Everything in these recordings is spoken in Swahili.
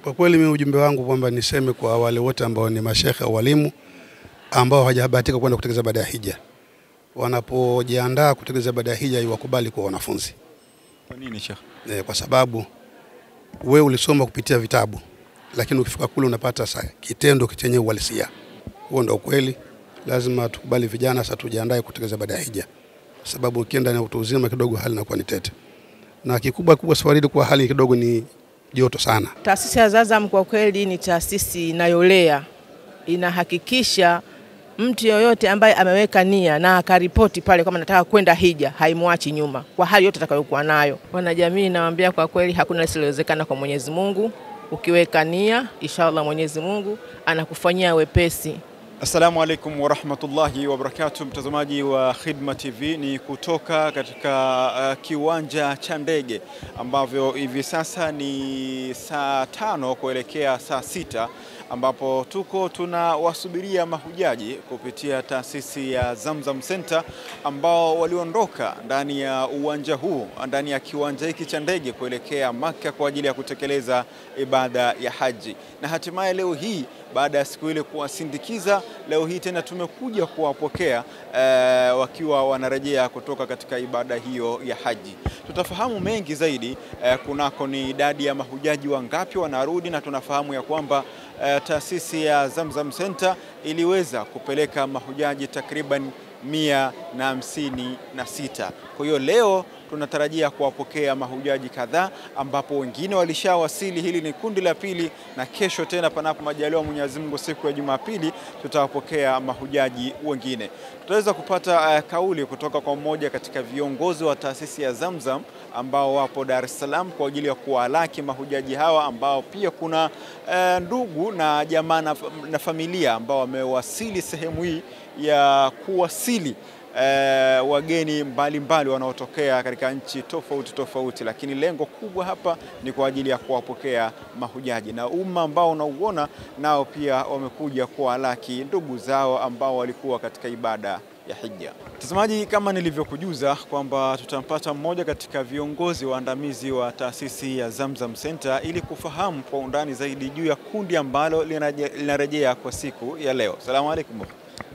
Kwa kweli mimi ujumbe wangu kwamba niseme kwa wale wote ambao ni mashekhe au walimu ambao hawajabahatika kwenda kutekeleza ibada ya hija, wanapojiandaa kutekeleza ibada ya hija iwakubali kwa wanafunzi. Kwa nini Sheikh? Kwa sababu wewe ulisoma kupitia vitabu, lakini ukifika kule unapata kitendo chenye uhalisia. Huo ndio kweli. Lazima tukubali vijana sasa tujiandae kutekeleza ibada ya hija, kwa sababu ukienda na utu uzima kidogo hali inakuwa ni tete, na kikubwa safari kwa hali kidogo ni joto sana. Taasisi ya Zamzam kwa kweli ni taasisi inayolea, inahakikisha mtu yoyote ambaye ameweka nia na akaripoti pale kama nataka kwenda hija haimwachi nyuma kwa hali yote atakayokuwa nayo. Wanajamii nawaambia kwa kweli hakuna lisilowezekana kwa Mwenyezi Mungu. Ukiweka nia, inshallah Mwenyezi Mungu anakufanyia wepesi. Assalamu alaikum wa rahmatullahi wa barakatuh, mtazamaji wa Khidma TV. Ni kutoka katika kiwanja cha ndege ambavyo hivi sasa ni saa 5 kuelekea saa 6, ambapo tunawasubiria mahujaji kupitia taasisi ya Zamzam Center ambao waliondoka ndani ya uwanja huu, ndani ya kiwanja hiki cha ndege kuelekea Makka kwa ajili ya kutekeleza ibada ya haji. Na hatimaye leo hii baada ya siku ile kuwasindikiza, leo hii tena tumekuja kuwapokea wakiwa wanarejea kutoka katika ibada hiyo ya haji. Tutafahamu mengi zaidi kunako ni idadi ya mahujaji wangapi wanarudi, na tunafahamu ya kwamba taasisi ya Zamzam Center iliweza kupeleka mahujaji takriban 156. Kwa hiyo leo tunatarajia kuwapokea mahujaji kadhaa, ambapo wengine walishawasili. Hili ni kundi la pili, na kesho tena panapo majaliwa Mwenyezi Mungu siku ya Jumapili tutawapokea mahujaji wengine. Tutaweza kupata kauli kutoka kwa mmoja katika viongozi wa taasisi ya Zamzam ambao wapo Dar es Salaam kwa ajili ya kuwalaki mahujaji hawa, ambao pia kuna ndugu na jamaa na familia ambao wamewasili sehemu hii ya kuwasili wageni mbalimbali wanaotokea katika nchi tofauti, lakini lengo kubwa hapa ni kwa ajili ya kuwapokea mahujaji, na umma ambao unauona nao pia wamekuja kuwalaki ndugu zao ambao walikuwa katika ibada ya hija. Mtazamaji, kama nilivyokujuza kwamba tutampata mmoja katika viongozi waandamizi wa taasisi ya Zamzam Center ili kufahamu kwa undani zaidi juu ya kundi ambalo linarejea kwa siku ya leo. Asalamu alaykum.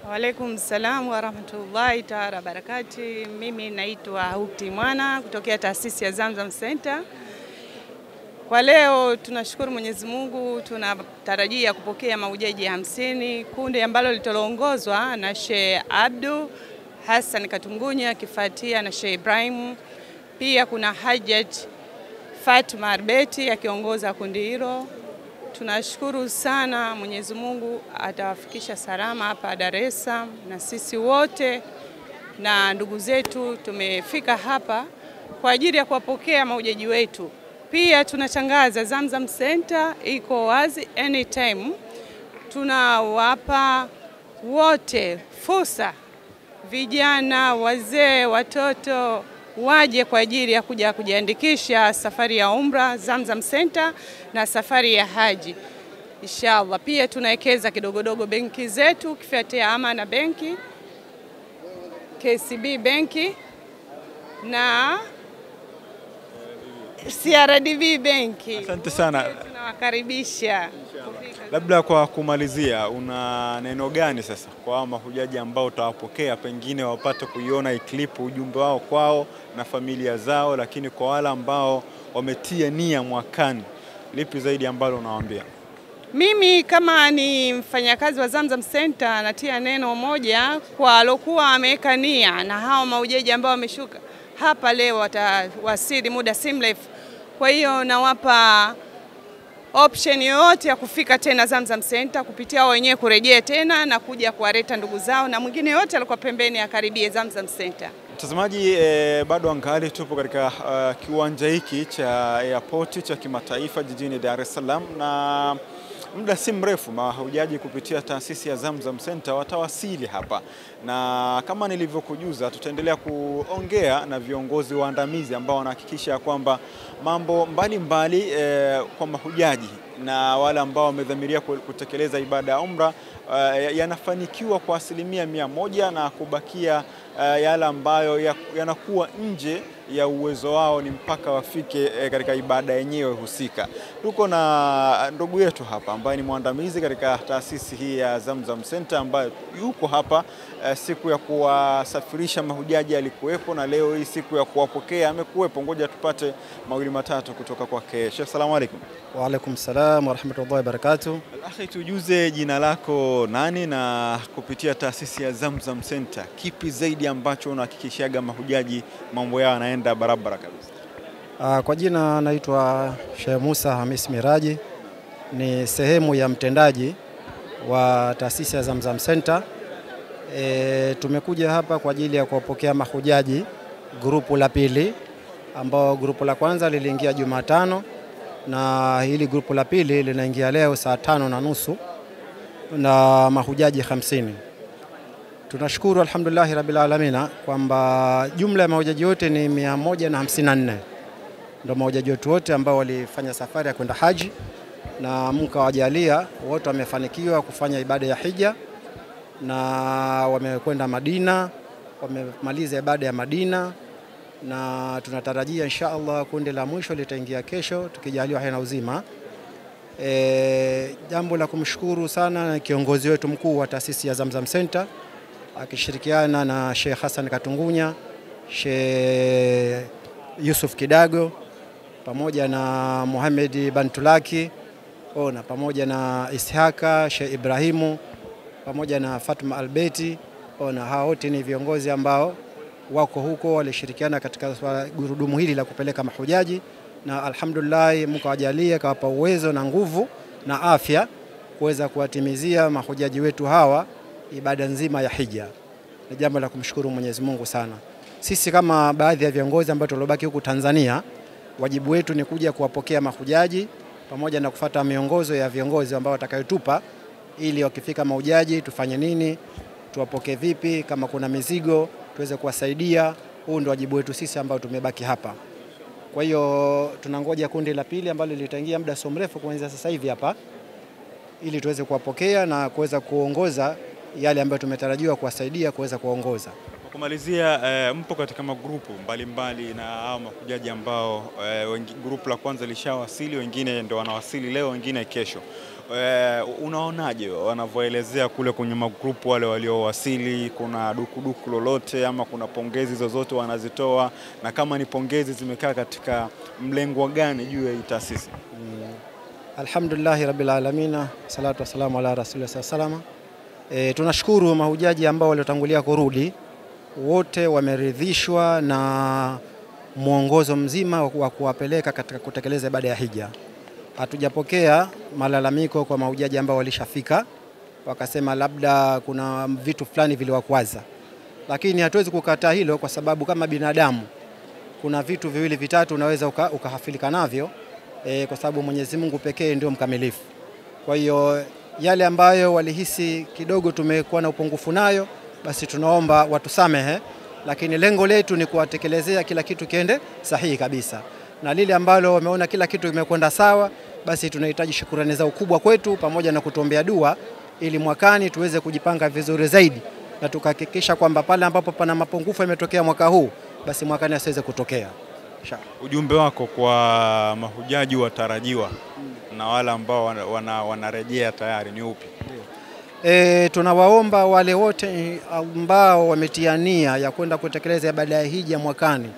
Wa alaikum salam wa rahmatullahi ta'ala barakati. Mimi naitwa Hukti Mwana kutokea taasisi ya Zamzam Center. Kwa leo tunashukuru Mwenyezi Mungu, tunatarajia kupokea mahujaji 50, kundi ambalo litaloongozwa na Sheikh Abdu Hassan Katungunya kifuatia na Sheikh Ibrahim. Pia kuna Hajjaj Fatma Arbeti akiongoza kundi hilo. Tunashukuru sana Mwenyezi Mungu atawafikisha salama hapa Dar es Salaam, na sisi wote na ndugu zetu tumefika hapa kwa ajili ya kuwapokea mahujaji wetu. Pia tunatangaza Zamzam Center iko wazi anytime. Tunawapa wote fursa, vijana, wazee, watoto waje kwa ajili ya kuja kujiandikisha safari ya umra Zamzam Center na safari ya haji inshallah. Pia tunawekeza kidogodogo benki zetu kifuatia Amana benki, KCB benki na CRDB benki. Asante sana. Tunawakaribisha. Labda kwa kumalizia, una neno gani sasa kwa mahujaji ambao utawapokea, pengine wapate kuiona clip ujumbe wao kwao na familia zao, lakini kwa wale ambao wametia nia mwakani, lipi zaidi ambalo unawaambia? Mimi kama ni mfanyakazi wa Zamzam Center natia neno moja kwa alokuwa ameweka nia, na hao mahujaji ambao wameshuka hapa leo watawasili muda si mrefu. Kwa hiyo nawapa option yoyote ya kufika tena Zamzam Center kupitia wenyewe kurejea tena na kuja kuwaleta ndugu zao, na mwingine yote alikuwa pembeni akaribie Zamzam Center. Mtazamaji, bado angali tupo katika kiwanja hiki cha airport cha kimataifa jijini Dar es Salaam, na muda si mrefu mahujaji kupitia taasisi ya Zamzam Center watawasili hapa, na kama nilivyokujuza tutaendelea kuongea na viongozi waandamizi ambao wanahakikisha kwamba mambo mbalimbali kwa mahujaji na wale ambao wamedhamiria kutekeleza ibada ya umra yanafanikiwa kwa 100%, na kubakia yale ambayo yanakuwa nje ya uwezo wao ni mpaka wafike katika ibada yenyewe husika. Tuko na ndugu yetu hapa ambaye ni mwandamizi katika taasisi hii ya Zamzam Center, ambaye yuko hapa siku ya kuwasafirisha mahujaji alikuwepo, na leo hii siku ya kuwapokea amekuwepo. Ngoja tupate mawili matatu kutoka kwake. Sheikh, salamu alaykum. Wa alaykum salam wa rahmatullahi wa barakatuh. Akhi, tujuze jina lako nani, na kupitia taasisi ya Zamzam Center kipi zaidi ambacho unahakikishaga mahujaji mambo yao yanaenda barabara kabisa? Kwa jina naitwa Sheikh Musa Hamis Miraji, ni sehemu ya mtendaji wa taasisi ya Zamzam Center. Tumekuja hapa kwa ajili ya kuwapokea mahujaji grupu la pili, ambao grupu la kwanza liliingia Jumatano na hili grupu la pili linaingia leo saa 5:30 na mahujaji 50. Tunashukuru alhamdulillah rabbil alamin kwamba jumla ya mahujaji wote ni 154. Ndio mahujaji wote ambao walifanya safari ya kwenda haji, na Mungu kawajalia wote wamefanikiwa kufanya ibada ya hija na wamekwenda Madina, wamemaliza ibada ya Madina, na tunatarajia insha Allah kundi la mwisho litaingia kesho tukijaliwa hai na uzima. Jambo la kumshukuru sana na kiongozi wetu mkuu wa taasisi ya Zamzam Center akishirikiana na Sheikh Hassan Katungunya, Sheikh Yusuf Kidago pamoja na Muhammad Bantulaki, na pamoja na Ishaka Sheikh Ibrahimu pamoja na Fatma Albeti. Na hao wote ni viongozi ambao wako huko walishirikiana katika gurudumu hili la kupeleka mahujaji, na alhamdulillah Mungu awajalie kawapa uwezo na nguvu na afya kuweza kuwatimizia mahujaji wetu hawa ibada nzima ya hija. Ni jambo la kumshukuru Mwenyezi Mungu sana. Sisi kama baadhi ya viongozi ambao tulobaki huku Tanzania, wajibu wetu ni kuja kuwapokea mahujaji pamoja na kufuata miongozo ya viongozi ambao watakayotupa, ili wakifika mahujaji tufanye nini, tuwapokee vipi, kama kuna mizigo tuweze kuwasaidia. Huu ndio wajibu wetu sisi ambao tumebaki hapa. Kwa hiyo tunangoja kundi la pili ambalo litaingia muda so mrefu kuanzia sasa hivi hapa, ili tuweze kuwapokea na kuweza kuongoza yale ambayo tumetarajiwa kuwasaidia kuweza kuongoza. Kwa kumalizia, mpo katika magrupu mbalimbali na hao mahujaji ambao grupu la kwanza lishawasili, wengine ndio wanawasili leo, wengine kesho. Unaonaje wanavyoelezea kule kwenye magrupu wale waliowasili? Kuna dukuduku lolote ama kuna pongezi zozote wanazitoa, na kama ni pongezi zimekaa katika mlengo gani juu ya taasisi? Alhamdulillah rabbil alamin, salatu wassalamu ala rasulillah sallallahu. Tunashukuru mahujaji ambao waliotangulia kurudi, wote wameridhishwa na mwongozo mzima wa kuwapeleka katika kutekeleza ibada ya hija. Hatujapokea malalamiko kwa mahujaji ambao walishafika wakasema labda kuna vitu fulani viliwakwaza, lakini hatuwezi kukataa hilo, kwa sababu kama binadamu kuna vitu viwili vitatu unaweza ukahafilika navyo, kwa sababu Mwenyezi Mungu pekee ndio mkamilifu. Kwa hiyo yale ambayo walihisi kidogo tumekuwa na upungufu nayo, basi tunaomba watusamehe, lakini lengo letu ni kuwatekelezea kila kitu kiende sahihi kabisa. Na lile ambalo wameona kila kitu kimekwenda sawa, basi tunahitaji shukrani zao kubwa kwetu pamoja na kutuombea dua, ili mwakani tuweze kujipanga vizuri zaidi na tukahakikisha kwamba pale ambapo pana mapungufu yametokea mwaka huu, basi mwakani asiweze kutokea. Ujumbe wako kwa mahujaji watarajiwa na wale ambao wanarejea tayari ni upi? Tunawaomba wale wote ambao wametia nia ya kwenda kutekeleza ibada ya hija mwakani,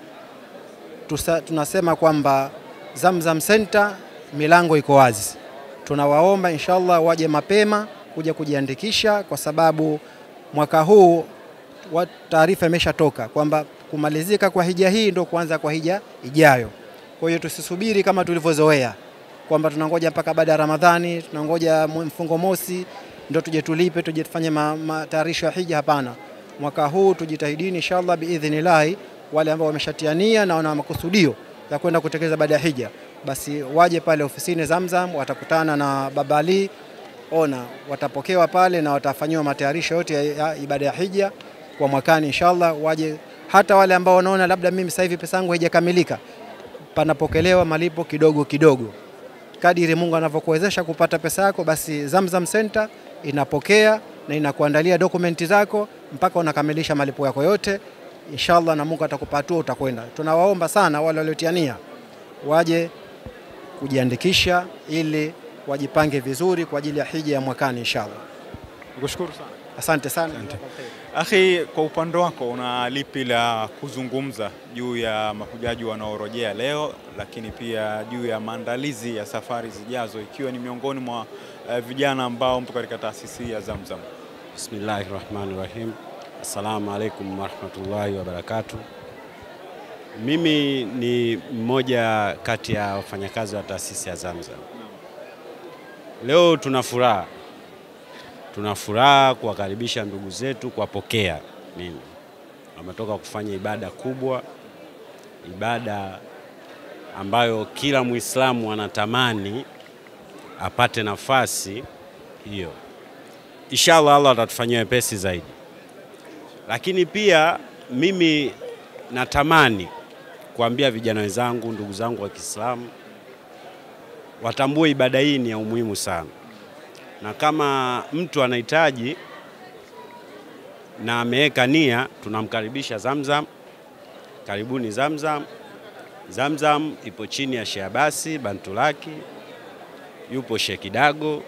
tunasema kwamba Zamzam Center milango iko wazi. Tunawaomba inshallah waje mapema kuja kujiandikisha, kwa sababu mwaka huu taarifa imeshatoka kwamba kumalizika kwa hija hii ndio kuanza kwa hija ijayo. Kwa hiyo tusisubiri kama tulivyozoea kwamba tunangoja mpaka baada ya Ramadhani, tunangoja mfungo mosi ndio tuje tulipe, tuje tufanye matayarisho ya hija. Hapana, mwaka huu tujitahidini inshallah biidhnillah, wale ambao wameshatiania na wana makusudio ya kwenda kutekeleza baada ya hija, basi waje pale ofisini Zamzam, watakutana na Baba Ali, watapokewa pale na watafanywa matayarisho yote ya ibada ya hija kwa mwakani inshallah. Waje hata wale ambao wanaona labda mimi sasa hivi pesa yangu haijakamilika, panapokelewa malipo kidogo kidogo. Kadiri Mungu anavyokuwezesha kupata pesa yako, basi Zamzam Center inapokea na inakuandalia dokumenti zako mpaka unakamilisha malipo yako yote inshallah na Mungu atakupatua utakwenda. Tunawaomba sana wale waliotiania waje kujiandikisha ili wajipange vizuri kwa ajili ya hija ya mwakani inshallah. Nikushukuru sana. Asante sana. Akhi, kwa upande wako una lipi la kuzungumza juu ya mahujaji wanaorejea leo, lakini pia juu ya maandalizi ya safari zijazo, ikiwa ni miongoni mwa vijana ambao mpo katika taasisi ya Zamzam? Bismillahirrahmanirrahim. Assalamu alaikum warahmatullahi wabarakatuh. Mimi ni mmoja kati ya wafanyakazi wa taasisi ya Zamzam. Leo tuna furaha kuwakaribisha ndugu zetu, kuwapokea. Mimi wametoka kufanya ibada kubwa, ibada ambayo kila Muislamu anatamani apate nafasi hiyo. Inshallah Allah atatufanyia wepesi zaidi. Lakini pia mimi natamani kuambia vijana wenzangu, ndugu zangu wa Kiislamu, watambue ibada hii ni ya umuhimu sana. Na kama mtu anahitaji na ameweka nia, tunamkaribisha Zamzam. Karibuni Zamzam. Zamzam ipo chini ya Sheikh Abasi Bantulaki, yupo Sheikh Kidago.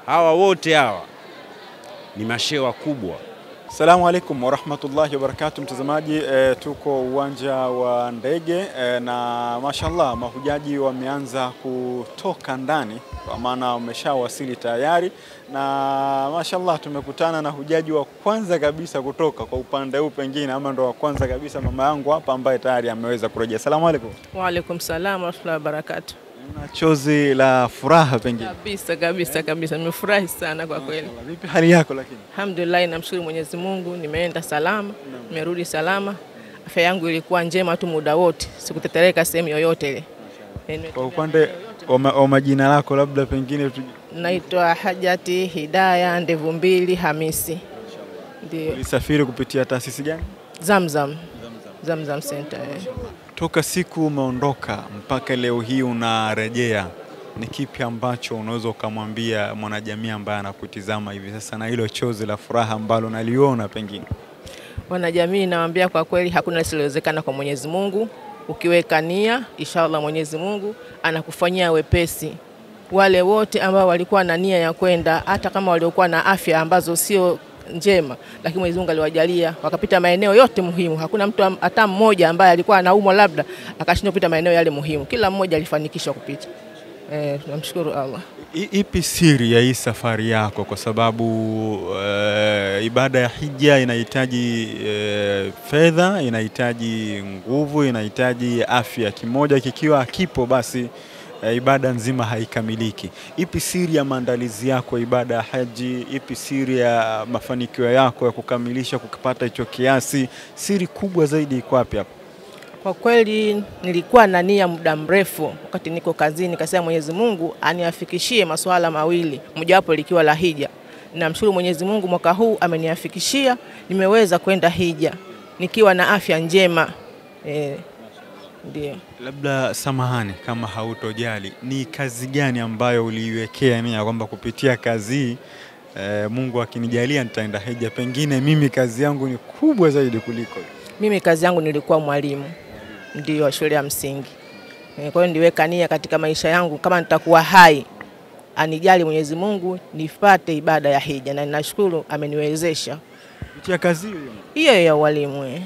Hawa wote hawa ni mashehe wakubwa. Assalamu alaikum warahmatullahi wabarakatuh. Mtazamaji, tuko uwanja wa ndege na mashallah mahujaji wameanza kutoka ndani, kwa maana wameshawasili tayari, na mashallah tumekutana na hujaji wa kwanza kabisa kutoka kwa upande huu, pengine ama ndo wa kwanza kabisa, mama yangu hapa ambaye tayari ameweza kurejea. Assalamu alaikum. Wa alaikum salam wa rahmatullahi wa barakatuh. Una chozi la furaha pengine? Kabisa. Nimefurahi sana kwa kweli. Vipi hali yako lakini? Alhamdulillah, namshukuru Mwenyezi Mungu, nimeenda salama, nimerudi salama. Afya yangu ilikuwa njema tu muda wote, sikutetereka sehemu yoyote ile. Kwa upande wa majina lako labda pengine naitwa Hajati Hidaya Ndevu Mbili Hamisi. Ndio. Ulisafiri kupitia taasisi gani? Zamzam Center. Toka siku umeondoka mpaka leo hii unarejea, ni kipi ambacho unaweza kumwambia mwanajamii ambaye anakutizama hivi sasa na hilo chozi la furaha ambalo naliona pengine? Wanajamii nawaambia kwa kweli hakuna lisilowezekana kwa Mwenyezi Mungu. Ukiweka nia, inshallah Mwenyezi Mungu anakufanyia wepesi. Wale wote ambao walikuwa na nia ya kwenda, hata kama waliokuwa na afya ambazo sio njema, lakini Mwenyezi Mungu aliwajalia wakapita maeneo yote muhimu. Hakuna mtu hata mmoja ambaye alikuwa anaumwa labda akashindwa kupita maeneo yale muhimu. Kila mmoja alifanikisha kupita. Tunamshukuru Allah. Ipi siri ya hii safari yako? Kwa sababu ibada ya hija inahitaji fedha, inahitaji nguvu, inahitaji afya. Kimoja kikiwa hakipo basi ibada nzima haikamiliki. Ipi siri ya maandalizi yako ibada ya haji? Ipi siri ya mafanikio yako ya kukamilisha kukipata hicho kiasi? Siri kubwa zaidi iko wapi hapo? Kwa kweli nilikuwa na nia muda mrefu, wakati niko kazini nikasema Mwenyezi Mungu aniafikishie masuala mawili, mojawapo likiwa la hija. Namshukuru Mwenyezi Mungu mwaka huu ameniafikishia, nimeweza kwenda hija nikiwa na afya njema. Ndio. Labda samahani kama hautojali, ni kazi gani ambayo uliiwekea nia kwamba kupitia kazi Mungu akinijalia nitaenda hija? Pengine mimi kazi yangu ni kubwa zaidi kuliko. Mimi kazi yangu nilikuwa mwalimu, ndio shule ya msingi. Kwa hiyo ndiweka nia katika maisha yangu kama nitakuwa hai, anijali Mwenyezi Mungu nipate ibada ya hija, na ninashukuru ameniwezesha kupitia kazi hiyo ya walimu.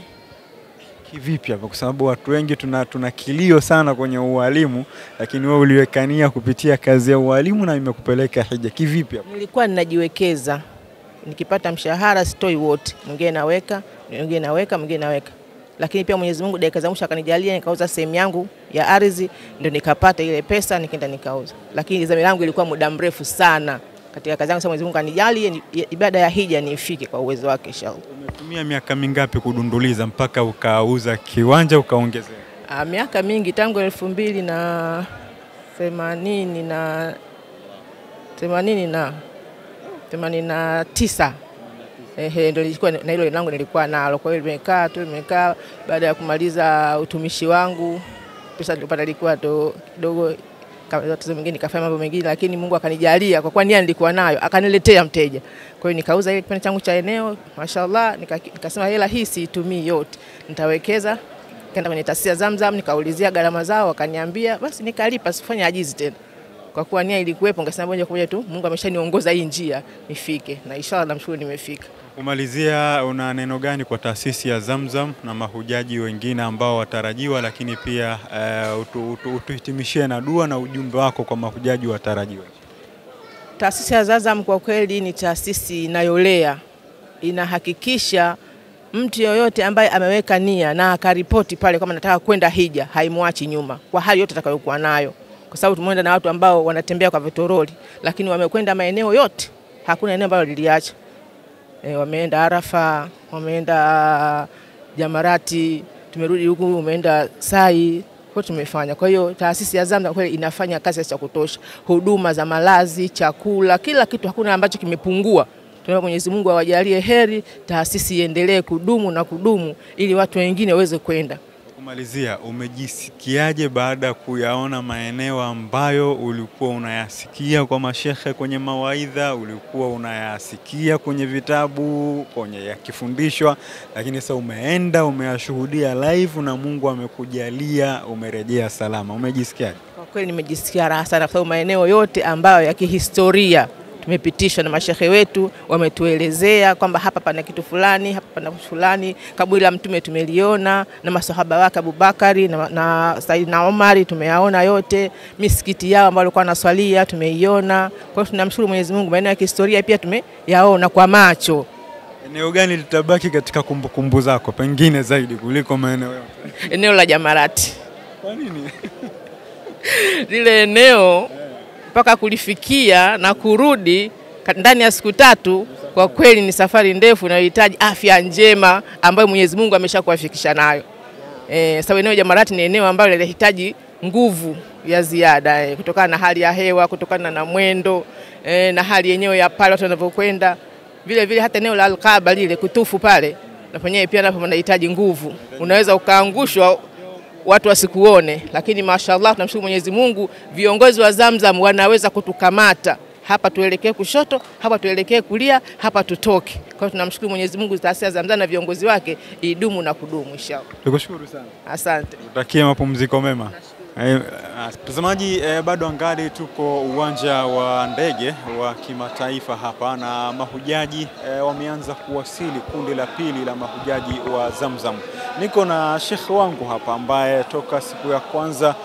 Kivipi hapa? Kwa sababu watu wengi tuna kilio sana kwenye ualimu, lakini wewe uliweka nia kupitia kazi ya ualimu na imekupeleka hija. Kivipi hapa? Nilikuwa ninajiwekeza, nikipata mshahara sitoi wote, mwingine naweka, mwingine naweka. Lakini pia Mwenyezi Mungu dakika za mwisho akanijalia nikauza sehemu yangu ya ardhi, ndio nikapata ile pesa nikaenda nikauza. Lakini dhamira yangu ilikuwa muda mrefu sana katika kazi yangu. Mwenyezi Mungu anijalie ibada ya hija niifike kwa uwezo wake inshallah. Umetumia miaka mingapi kudunduliza mpaka ukauza kiwanja ukaongezea? Miaka mingi, tangu 1989. Ndio nilikuwa na hilo langu nilikuwa nalo. Kwa hiyo nimekaa baada ya kumaliza utumishi wangu, pesa nilipata ilikuwa kidogo tatizo mengine nikafanya mambo mengine, lakini Mungu akanijalia kwa kuwa nia nilikuwa nayo, akaniletea mteja. Kwa hiyo nikauza ile kipande changu cha eneo, mashaallah, nikasema hela hii siitumii yote, nitawekeza. Kaenda kwenye taasisi ya Zamzam, nikaulizia gharama zao, wakaniambia basi nikalipa, sifanye ajizi tena. Kwa kuwa nia ilikuwepo, ngasema moja kwa moja tu Mungu ameshaniongoza hii njia nifike, na inshallah namshukuru nimefika. Kumalizia, una neno gani kwa taasisi ya Zamzam na mahujaji wengine ambao watarajiwa, lakini pia utuhitimishie na dua na ujumbe wako kwa mahujaji watarajiwa? Taasisi ya Zamzam kwa kweli ni taasisi inayolea, inahakikisha mtu yoyote ambaye ameweka nia na akaripoti pale kama nataka kwenda hija, haimwachi nyuma kwa hali yote atakayokuwa nayo. Kwa sababu tumeenda na watu ambao wanatembea kwa vitoroli, lakini wamekwenda maeneo yote, hakuna eneo ambalo liliacha. Wameenda Arafa, wameenda Jamarati, tumerudi huku, wameenda Sai, kwa tumefanya. Kwa hiyo taasisi ya Zamzam kweli inafanya kazi ya kutosha. Huduma za malazi, chakula, kila kitu, hakuna ambacho kimepungua. Tunaomba Mwenyezi Mungu awajalie heri, taasisi iendelee kudumu na kudumu ili watu wengine waweze kwenda. Kumalizia, umejisikiaje baada ya kuyaona maeneo ambayo ulikuwa unayasikia kwa mashehe kwenye mawaidha, ulikuwa unayasikia kwenye vitabu, kwenye yakifundishwa, lakini sasa umeenda umeyashuhudia live na Mungu amekujalia umerejea salama? Umejisikiaje? Kwa kweli nimejisikia raha sana kwa sababu maeneo yote ambayo ya kihistoria tumepitishwa na mashehe wetu, wametuelezea kwamba hapa pana kitu fulani, hapa pana fulani. Kaburi la Mtume tumeliona na masahaba wake Abubakari na Saidina Omar tumeyaona yote. Misikiti yao ambao walikuwa wanaswalia tumeiona. Kwa hiyo tunamshukuru Mwenyezi Mungu, maeneo ya kihistoria pia tumeyaona kwa macho. Eneo gani litabaki katika kumbukumbu zako pengine zaidi kuliko maeneo yote? Eneo la Jamarati. Kwa nini? Lile eneo mpaka kulifikia na kurudi ndani ya siku 3, kwa kweli ni safari ndefu na inahitaji afya njema ambayo Mwenyezi Mungu ameshakuafikisha nayo. Sababu eneo Jamarati ni eneo ambalo linahitaji nguvu ya ziada kutokana na hali ya hewa, kutokana na mwendo na hali yenyewe ya pale watu wanavyokwenda. Vile vile hata eneo la Al-Kaaba lile kutufu pale na penyewe pia napo linahitaji nguvu. Unaweza ukaangushwa watu wasikuone, lakini mashaallah tunamshukuru Mwenyezi Mungu, viongozi wa Zamzam wanaweza kutukamata. Hapa tuelekee kushoto, hapa tuelekee kulia, hapa tutoke. Kwa hiyo tunamshukuru Mwenyezi Mungu, taasisi ya Zamzam na viongozi wake idumu na kudumu inshallah. Tukushukuru sana. Asante. Utakie mapumziko mema. Mtazamaji, bado angali tuko uwanja wa ndege wa kimataifa hapa na mahujaji wameanza kuwasili, kundi la pili la mahujaji wa Zamzam. Niko na Sheikh wangu hapa ambaye toka siku ya kwanza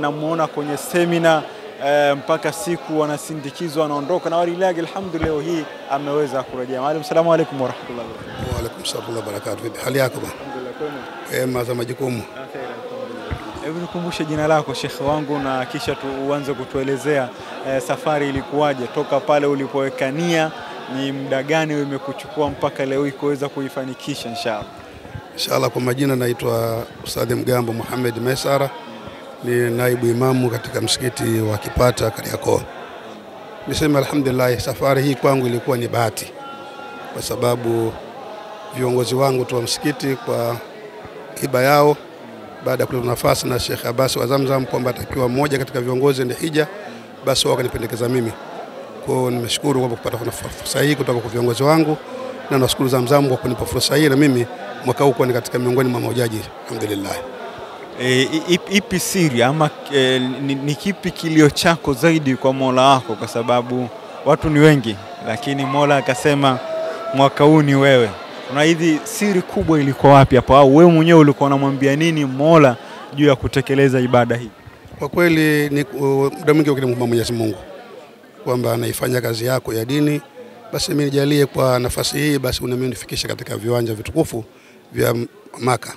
namuona kwenye semina mpaka siku wanasindikizwa wanaondoka, na walilahi alhamdulillah hii ameweza kurejea. Assalamu alaykum wa rahmatullahi wa barakatuh. Wa alaykum salaam wa barakatuh. Hali yako bwana? Alhamdulillah. Za majukumu. Hebu nikumbushe jina lako Sheikh wangu na kisha uanze kutuelezea safari ilikuwaje toka pale ulipowekania, ni muda gani umekuchukua mpaka leo kuweza kuifanikisha inshallah. Inshallah, kwa majina naitwa Ustadh Mgambo Muhammad Mesara, ni naibu imamu katika msikiti wa Kipata Kariakoo. Niseme alhamdulillah, safari hii kwangu ilikuwa ni bahati kwa sababu viongozi wangu tu wa msikiti kwa hiba yao, baada ya kupewa nafasi na Sheikh Abbas wa Zamzam kwamba atakiwa mmoja katika viongozi ndio hija, basi wao wakanipendekeza mimi. Kwa hiyo nimeshukuru kwa kupata fursa hii kutoka kwa viongozi wangu, na nashukuru Zamzam kwa kunipa fursa hii, na mimi mwaka huu kwa ni katika miongoni mwa mahujaji alhamdulillah. Ipi siri ama ni kipi kilio chako zaidi kwa Mola wako, kwa sababu watu ni wengi lakini Mola akasema mwaka huu ni wewe? Na hivi siri kubwa ilikuwa wapi hapo, au wewe mwenyewe ulikuwa unamwambia nini Mola juu ya kutekeleza ibada hii? Kwa kweli ni muda mwingi ukimwomba Mwenyezi Mungu kwamba anaifanya kazi yako ya dini, basi mimi nijalie kwa nafasi hii, basi unamimi nifikishe katika viwanja vitukufu vya Maka.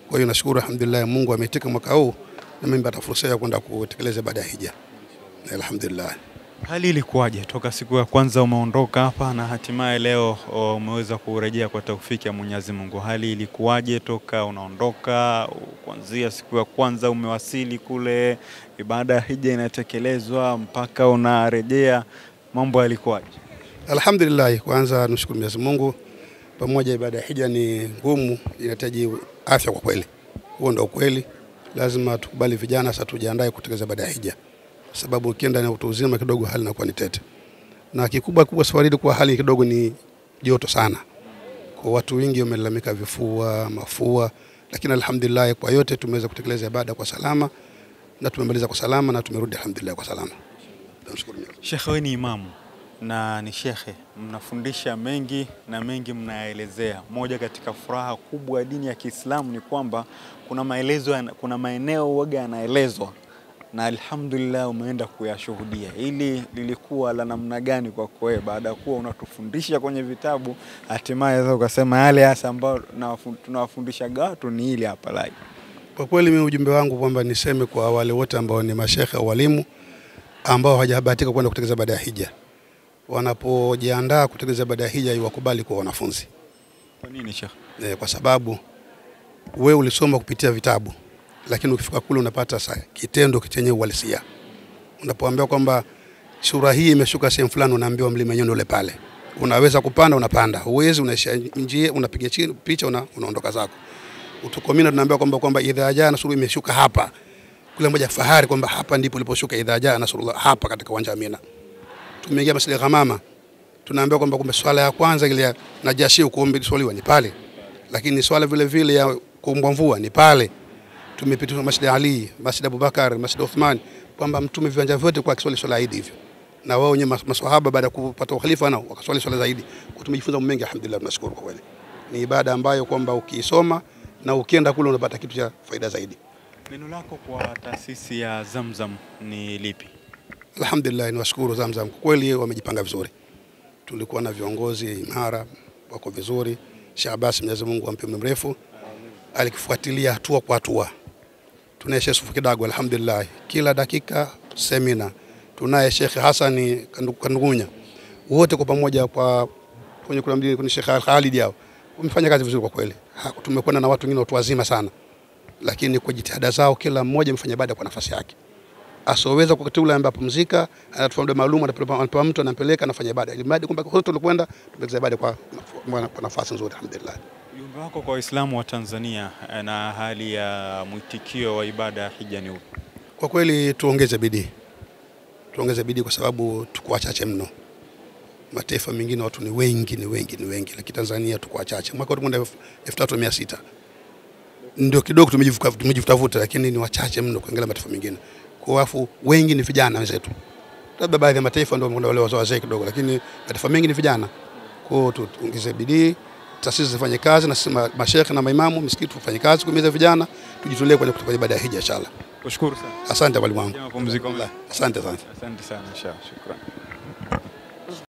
Kwa hiyo nashukuru alhamdulillah, Mungu ameitika mwaka huu na mimi nipata fursa ya kwenda kutekeleza ibada ya hija. Alhamdulillah. Hali ilikuwaje toka siku ya kwanza umeondoka hapa na hatimaye leo umeweza kurejea kwa taufiki ya Mwenyezi Mungu? Hali ilikuwaje toka unaondoka, kuanzia siku ya kwanza umewasili kule, ibada ya hija inatekelezwa mpaka unarejea, mambo yalikuwaje? Alhamdulillah, kwanza nashukuru Mwenyezi Mungu. Pamoja ibada ya hija ni ngumu, inahitaji afya kwa kweli. Huo ndio kweli. Lazima tukubali vijana sasa tujiandae kutekeleza ibada ya hija. sababu ukienda na utu uzima kidogo hali inakuwa ni tete. Na kikubwa safari kwa hali kidogo ni joto sana. Kwa watu wengi wamelalamika vifua, mafua, lakini alhamdulillah kwa yote tumeweza kutekeleza ibada kwa salama na tumemaliza kwa salama na tumerudi alhamdulillah kwa salama. Tunashukuru Mungu. Sheikh, wewe ni imamu na ni shekhe, mnafundisha mengi na mengi mnaelezea. Moja katika furaha kubwa ya dini ya Kiislamu ni kwamba kuna maeneo waga yanaelezwa na alhamdulillah umeenda kuyashuhudia. Ili lilikuwa la namna gani kwa wewe baada ya kuwa unatufundisha kwenye vitabu, hatimaye sasa ukasema yale hasa ambayo tunawafundisha watu ni ile hapa live? Kwa kweli mimi ujumbe wangu kwamba niseme kwa wale wote ambao ni mashekhe au walimu ambao hawajabahatika kwenda kutekeleza ibada ya hija, wanapojiandaa kutekeleza ibada ya hija iwakubali kwa wanafunzi. Kwa nini Sheikh? Kwa sababu wewe ulisoma kupitia vitabu, lakini ukifika kule unapata kitendo chenye uhalisia. Unapoambiwa kwamba sura hii imeshuka sehemu fulani, unaambiwa mlima wenyewe ule pale. Unaweza kupanda, unapanda. Huwezi, unaishia njia, unapiga chini picha, unaondoka zako. Utukomina tunaambiwa kwamba idha jaa nasrullah imeshuka hapa. Kule moja fahari kwamba hapa ndipo iliposhuka idha jaa nasrullah, hapa katika uwanja wa Mina. Tumeingia Masjid Ghamama, tunaambiwa kwamba swala ya kwanza ile ya Najashi kuomba swaliwa ni pale. Lakini swala vile vile ya kuombwa mvua ni pale. Tumepitia Masjid Ali, Masjid Abubakar, Masjid Uthman, kwamba mtume viwanja vyote kwa kiswali swala Eid hivyo. Na wao wenyewe maswahaba baada ya kupata ukhalifa nao wakaswali swala zaidi. Tumejifunza mengi alhamdulillah, tunashukuru kwa kweli. Ni ibada ambayo kwamba ukisoma na ukienda kule unapata kitu cha faida zaidi. Neno lako kwa taasisi ya Zamzam ni lipi? Alhamdulillah, niwashukuru Zamzam. Kwa kweli wamejipanga vizuri. Tulikuwa na viongozi imara wako vizuri. Sheikh Abbas, Mwenyezi Mungu ampe umri mrefu, alikifuatilia hatua kwa hatua. Tunaye Sheikh Yusuf Kidago, alhamdulillah, kila dakika semina. Tunaye Sheikh Hassan Kandugunya, wote kwa pamoja kwenye kuna Sheikh Khalid yao wamefanya kazi vizuri kwa kweli. Tumekwenda na watu wengine watu wazima sana, lakini kwa jitihada zao kila mmoja amefanya ibada kwa nafasi yake. Asoweza kwa wakati ule ambapo pumzika, anatoa muda maalum, anapewa mtu anampeleka anafanya ibada. Ili kwamba wote tulikwenda tumefanya ibada kwa nafasi nzuri alhamdulillah. Ujumbe wako kwa Waislamu wa Tanzania na hali ya mwitikio wa ibada ya hija ni upi? Kwa kweli tuongeze bidii. Tuongeze bidii kwa sababu tuko wachache mno. Mataifa mengine watu ni wengi, lakini Tanzania tuko wachache. Mwaka tumeenda 3600. Ndio kidogo tumejivutavuta, lakini ni wachache mno kuangalia mataifa mengine. Kwa wafu wengi ni vijana wenzetu. Labda baadhi ya mataifa ndio wale wazee kidogo, lakini mataifa mengi ni vijana. Kwa hiyo tuongeze bidii, taasisi zifanye kazi na sisi mashekhe na maimamu misikiti tufanye kazi kuhimiza vijana, tujitolee kwenye ibada ya hija inshallah. Kushukuru sana. Asante walimu wangu. Mapumziko. Asante sana. Asante sana inshallah. Shukrani.